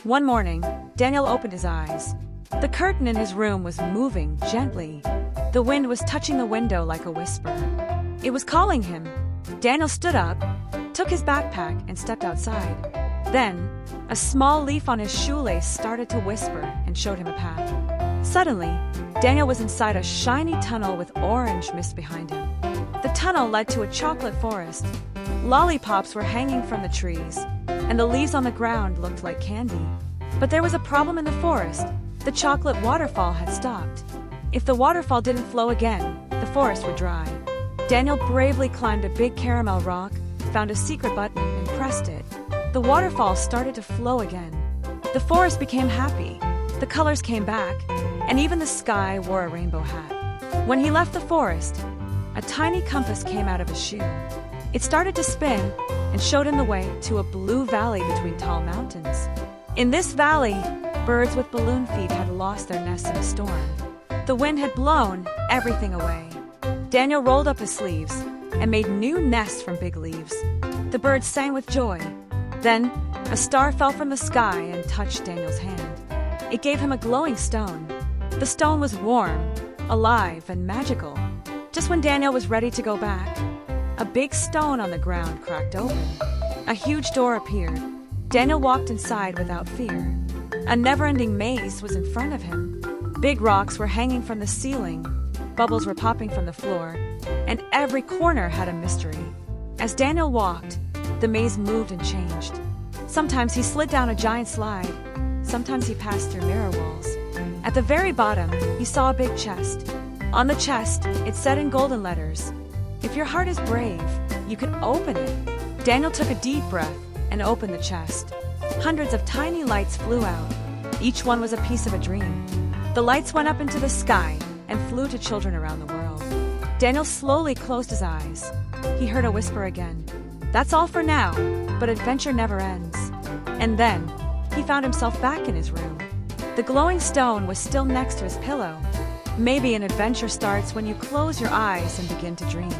One morning, Daniel opened his eyes. The curtain in his room was moving gently. The wind was touching the window like a whisper. It was calling him. Daniel stood up, took his backpack, and stepped outside. Then, a small leaf on his shoelace started to whisper and showed him a path. Suddenly, Daniel was inside a shiny tunnel with orange mist behind him. The tunnel led to a chocolate forest. Lollipops were hanging from the trees, and the leaves on the ground looked like candy. But there was a problem in the forest. The chocolate waterfall had stopped. If the waterfall didn't flow again, the forest would dry. Daniel bravely climbed a big caramel rock, found a secret button, and pressed it. The waterfall started to flow again. The forest became happy. The colors came back, and even the sky wore a rainbow hat. When he left the forest, a tiny compass came out of his shoe. It started to spin and showed him the way to a blue valley between tall mountains. In this valley, birds with balloon feet had lost their nests in a storm. The wind had blown everything away. Daniel rolled up his sleeves and made new nests from big leaves. The birds sang with joy. Then, a star fell from the sky and touched Daniel's hand. It gave him a glowing stone. The stone was warm, alive, and magical. Just when Daniel was ready to go back, a big stone on the ground cracked open. A huge door appeared. Daniel walked inside without fear. A never-ending maze was in front of him. Big rocks were hanging from the ceiling, bubbles were popping from the floor, and every corner had a mystery. As Daniel walked, the maze moved and changed. Sometimes he slid down a giant slide. Sometimes he passed through mirror walls. At the very bottom, he saw a big chest. On the chest, it said in golden letters, "If your heart is brave, you can open it." Daniel took a deep breath and opened the chest. Hundreds of tiny lights flew out. Each one was a piece of a dream. The lights went up into the sky and flew to children around the world. Daniel slowly closed his eyes. He heard a whisper again. "That's all for now, but adventure never ends." And then, he found himself back in his room. The glowing stone was still next to his pillow. Maybe an adventure starts when you close your eyes and begin to dream.